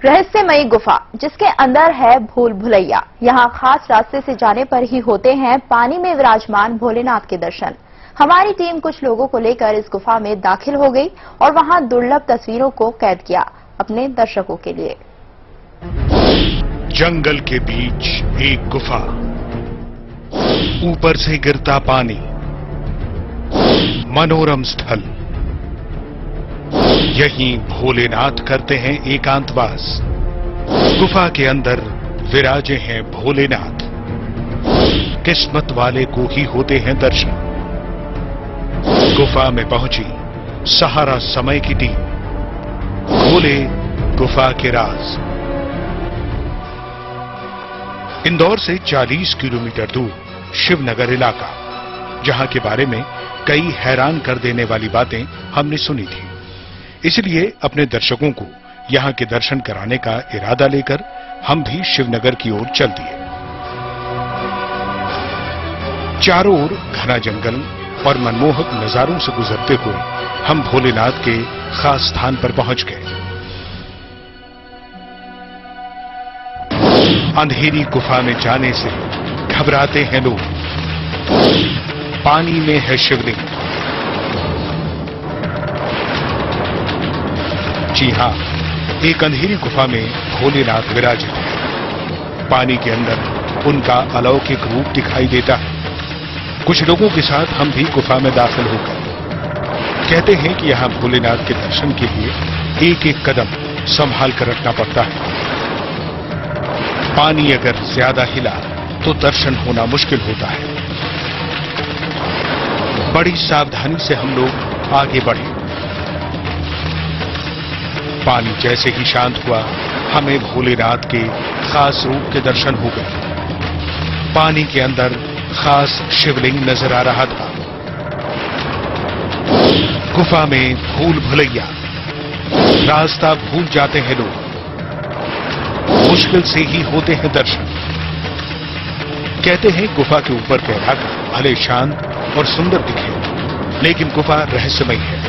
रहस्यमयी गुफा जिसके अंदर है भूल भुलैया। यहाँ खास रास्ते से जाने पर ही होते हैं पानी में विराजमान भोलेनाथ के दर्शन। हमारी टीम कुछ लोगों को लेकर इस गुफा में दाखिल हो गई और वहां दुर्लभ तस्वीरों को कैद किया अपने दर्शकों के लिए। जंगल के बीच एक गुफा, ऊपर से गिरता पानी, मनोरम स्थल। यहीं भोलेनाथ करते हैं एकांतवास। गुफा के अंदर विराजे हैं भोलेनाथ। किस्मत वाले को ही होते हैं दर्शन। गुफा में पहुंची सहारा समय की टीम, खोले गुफा के राज। इंदौर से 40 किलोमीटर दूर शिवनगर इलाका, जहां के बारे में कई हैरान कर देने वाली बातें हमने सुनी थी। इसलिए अपने दर्शकों को यहां के दर्शन कराने का इरादा लेकर हम भी शिवनगर की ओर चल दिए। चारों ओर घना जंगल और मनमोहक नजारों से गुजरते हुए हम भोलेनाथ के खास स्थान पर पहुंच गए। अंधेरी गुफा में जाने से घबराते हैं लोग। पानी में है शिवलिंग। जी हां, एक अंधेरी गुफा में भोलेनाथ विराजित है। पानी के अंदर उनका अलौकिक रूप दिखाई देता है। कुछ लोगों के साथ हम भी गुफा में दाखिल हो गए। कहते हैं कि यहां भोलेनाथ के दर्शन के लिए एक एक कदम संभाल कर रखना पड़ता है। पानी अगर ज्यादा हिला तो दर्शन होना मुश्किल होता है। बड़ी सावधानी से हम लोग आगे बढ़े। पानी जैसे ही शांत हुआ, हमें भोलेनाथ के खास रूप के दर्शन हो गए। पानी के अंदर खास शिवलिंग नजर आ रहा था। गुफा में भूल भुलैया, रास्ता भूल जाते हैं लोग। मुश्किल से ही होते हैं दर्शन। कहते हैं गुफा के ऊपर का इलाका भले शांत और सुंदर दिखे, लेकिन गुफा रहस्यमयी है।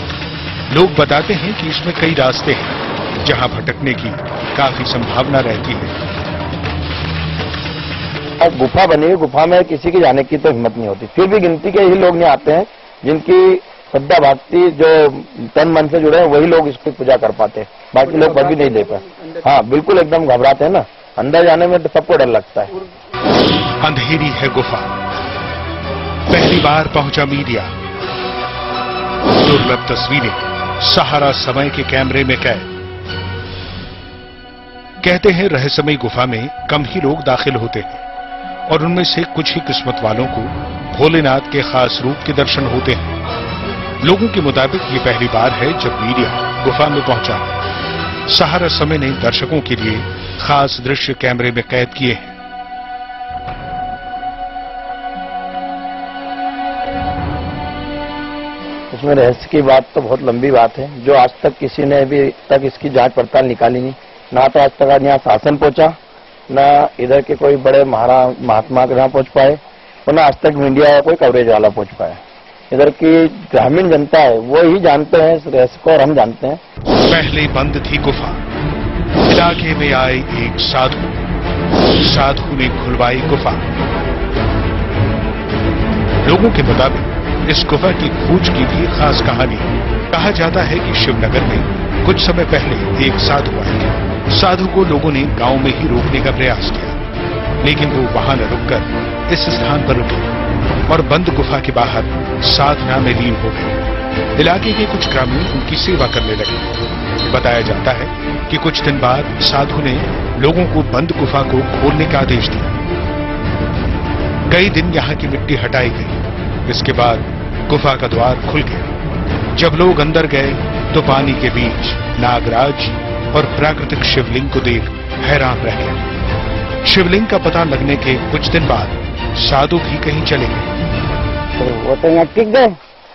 लोग बताते हैं कि इसमें कई रास्ते हैं जहां भटकने की काफी संभावना रहती है। अब गुफा बनी हुई, गुफा में किसी की जाने की तो हिम्मत नहीं होती। फिर भी गिनती के ही लोग नहीं आते हैं जिनकी श्रद्धा भक्ति जो तन मन से जुड़े हैं, वही लोग इसकी पूजा कर पाते हैं। बाकी लोग कभी नहीं ले पाए। हाँ, बिल्कुल एकदम घबराते हैं ना। अंदर जाने में तो सबको डर लगता है। अंधेरी है गुफा। पहली बार पहुंचा मीडिया। दुर्लभ तस्वीरें सहारा समय के कैमरे में कैद। कहते हैं रहस्यमयी गुफा में कम ही लोग दाखिल होते हैं और उनमें से कुछ ही किस्मत वालों को भोलेनाथ के खास रूप के दर्शन होते हैं। लोगों के मुताबिक ये पहली बार है जब मीडिया गुफा में पहुंचा है। सहारा समय ने दर्शकों के लिए खास दृश्य कैमरे में कैद किए हैं। इसमें रहस्य की बात तो बहुत लंबी बात है, जो आज तक किसी ने भी तक इसकी जांच पड़ताल निकाली नहीं। ना तो आज तक यहाँ शासन पहुंचा, ना इधर के कोई बड़े महात्मा के यहाँ पहुंच पाए, और ना आज तक मीडिया कोई कवरेज वाला पहुंच पाया। इधर की ग्रामीण जनता है वो ही जानते हैं इस रहस्य को, और हम जानते हैं। पहले बंद थी गुफा। इलाके में आए एक साधु ने खुलवाई गुफा। लोगों के मुताबिक इस गुफा की खोज की भी खास कहानी। कहा जाता है कि शिवनगर में कुछ समय पहले एक साधु आए थे। साधु को लोगों ने गांव में ही रोकने का प्रयास किया, लेकिन वो वहां न रुककर इस स्थान पर रुके और बंद गुफा के बाहर साधना में लीन हो गए। इलाके के कुछ ग्रामीण उनकी सेवा करने लगे। बताया जाता है कि कुछ दिन बाद साधु ने लोगों को बंद गुफा को खोलने का आदेश दिया। कई दिन यहाँ की मिट्टी हटाई गई। इसके बाद गुफा का द्वार खुल गया। जब लोग अंदर गए तो पानी के बीच नागराज और प्राकृतिक शिवलिंग को देख हैरान रह गए। शिवलिंग का पता लगने के कुछ दिन बाद साधु भी कहीं चले गए। तो वो तो यहाँ टिक गए,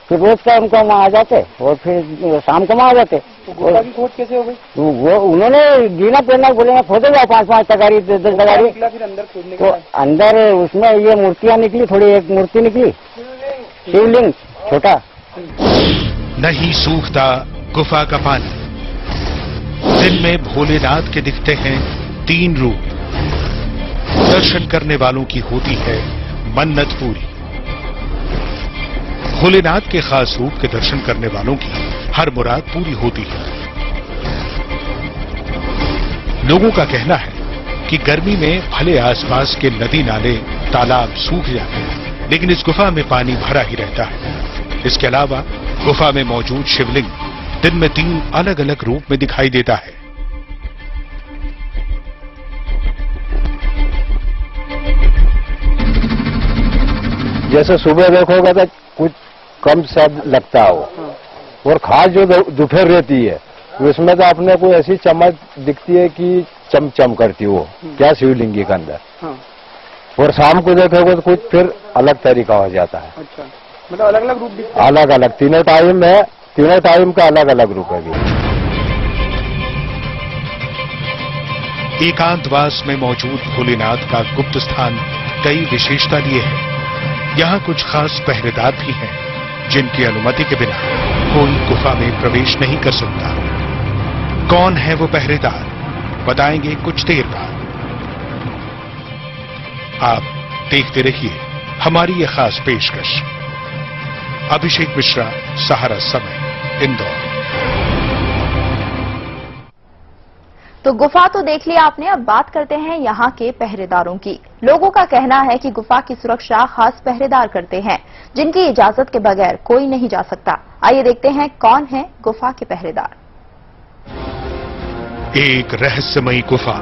फिर रोज का उनको वहाँ आ जाते और फिर शाम को वहाँ आ जाते। गुफा की खोज कैसे हो गई? वो उन्होंने गिना पेना बोले खोदे जाओ 5-5 तगारी 10 तगारी। फिर अंदर खोदने तो अंदर उसमें ये मूर्तियाँ निकली, थोड़ी एक मूर्ति निकली, शिवलिंग छोटा। नहीं सूखता गुफा का पानी। दिन में भोलेनाथ के दिखते हैं 3 रूप। दर्शन करने वालों की होती है मन्नत पूरी। भोलेनाथ के खास रूप के दर्शन करने वालों की हर मुराद पूरी होती है। लोगों का कहना है कि गर्मी में भले आसपास के नदी नाले तालाब सूख जाते हैं, लेकिन इस गुफा में पानी भरा ही रहता है। इसके अलावा गुफा में मौजूद शिवलिंग दिन में 3 अलग अलग रूप में दिखाई देता है। जैसे सुबह देखोगे तो कुछ कम शायद लगता हो, और खास जो दोपहर रहती है उसमें तो अपने को ऐसी चमक दिखती है कि चमचम करती हो, क्या शिवलिंगी के अंदर। और शाम को देखोगे तो कुछ फिर अलग तरीका हो जाता है। अच्छा, मतलब अलग अलग रूप दिखते हैं? अलग अलग तीनों टाइम का अलग अलग रूप है। एकांतवास में मौजूद भोलेनाथ का गुप्त स्थान कई विशेषता लिए है। यहाँ कुछ खास पहरेदार भी हैं, जिनकी अनुमति के बिना कोई गुफा में प्रवेश नहीं कर सकता। कौन है वो पहरेदार, बताएंगे कुछ देर बाद। आप देखते रहिए हमारी ये खास पेशकश। अभिषेक मिश्रा, सहारा समय, इंदौर। तो गुफा तो देख लिया आपने, अब बात करते हैं यहाँ के पहरेदारों की। लोगों का कहना है कि गुफा की सुरक्षा खास पहरेदार करते हैं, जिनकी इजाजत के बगैर कोई नहीं जा सकता। आइए देखते हैं कौन है गुफा के पहरेदार। एक रहस्यमयी गुफा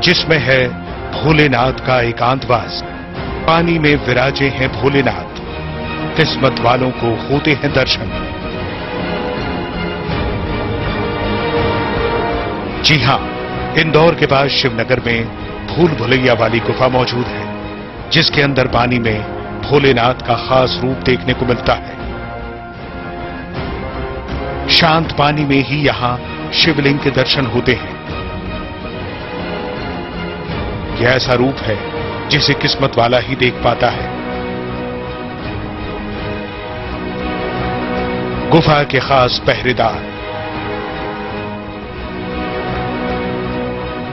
जिसमें है भोलेनाथ का एकांतवास। पानी में विराजे हैं भोलेनाथ, किस्मत वालों को होते हैं दर्शन। जी हां, इंदौर के पास शिवनगर में भूल भुलैया वाली गुफा मौजूद है, जिसके अंदर पानी में भोलेनाथ का खास रूप देखने को मिलता है। शांत पानी में ही यहां शिवलिंग के दर्शन होते हैं। यह ऐसा रूप है जिसे किस्मत वाला ही देख पाता है। गुफा के खास पहरेदार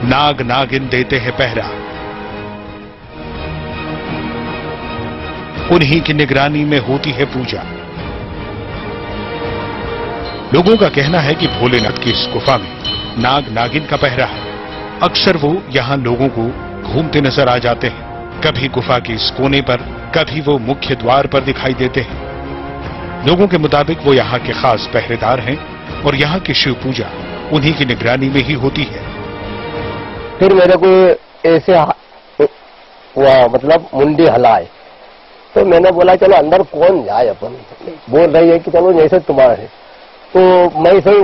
नाग नागिन देते हैं पहरा। उन्हीं की निगरानी में होती है पूजा। लोगों का कहना है कि भोलेनाथ की इस गुफा में नाग नागिन का पहरा है। अक्सर वो यहां लोगों को घूमते नजर आ जाते हैं। कभी गुफा के इस कोने पर, कभी वो मुख्य द्वार पर दिखाई देते हैं। लोगों के मुताबिक वो यहाँ के खास पहरेदार हैं और यहाँ की शिव पूजा उन्हीं की निगरानी में ही होती है। फिर मेरे को ऐसे मतलब मुंडी हलाए, तो मैंने बोला चलो अंदर कौन जाए। अपन बोल रही है कि चलो जैसे तुम्हारा है, तो मैं सही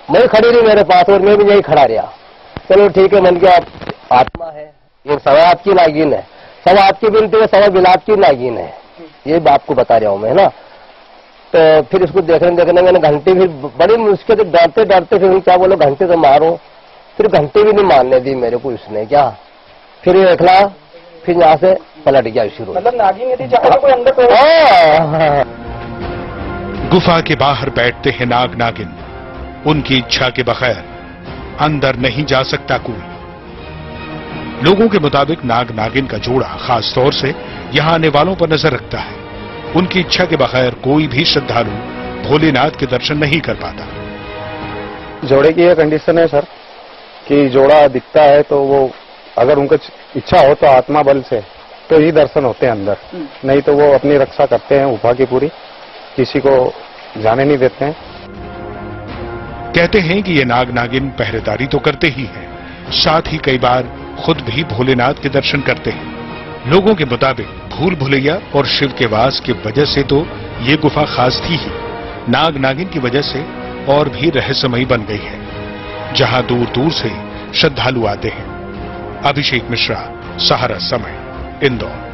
मैं खड़ी रही मेरे पास, और मैं भी यही खड़ा रहा। चलो ठीक है, मन के आत्मा है, ये सवा आपकी नागिन है, सवा आपकी बिनती है, सवा बिलाप की नागिन है, ये बात को बता रहा हूं मैं ना। तो फिर इसको देखने मैंने घंटी भी बड़ी मुश्किल से डरते डरते फिर क्या बोलो घंटे तो मारो, फिर घंटे भी नहीं मारने दी मेरे को इसने क्या। फिर ये देखला, फिर यहाँ से पलट गया शुरू। मतलब नागिन यदि चाहे कोई अंदर गुफा के बाहर बैठते हैं नाग नागिन। उनकी इच्छा के बगैर अंदर नहीं जा सकता कोई। लोगों के मुताबिक नाग नागिन का जोड़ा खास तौर से यहां आने वालों पर नजर रखता है। उनकी इच्छा के बगैर कोई भी श्रद्धालु भोलेनाथ के दर्शन नहीं कर पाता। जोड़े की यह कंडीशन है सर कि जोड़ा दिखता है तो वो अगर उनका इच्छा हो तो आत्मा बल से तो ही दर्शन होते हैं अंदर, नहीं तो वो अपनी रक्षा करते हैं गुफा की पूरी, किसी को जाने नहीं देते हैं। कहते हैं कि ये नाग नागिन पहरेदारी तो करते ही हैं, साथ ही कई बार खुद भी भोलेनाथ के दर्शन करते हैं। लोगों के मुताबिक भूल भुलैया और शिव के वास की वजह से तो ये गुफा खास थी ही, नाग नागिन की वजह से और भी रहस्यमयी बन गई है, जहां दूर दूर से श्रद्धालु आते हैं। अभिषेक मिश्रा, सहारा समय, इंदौर।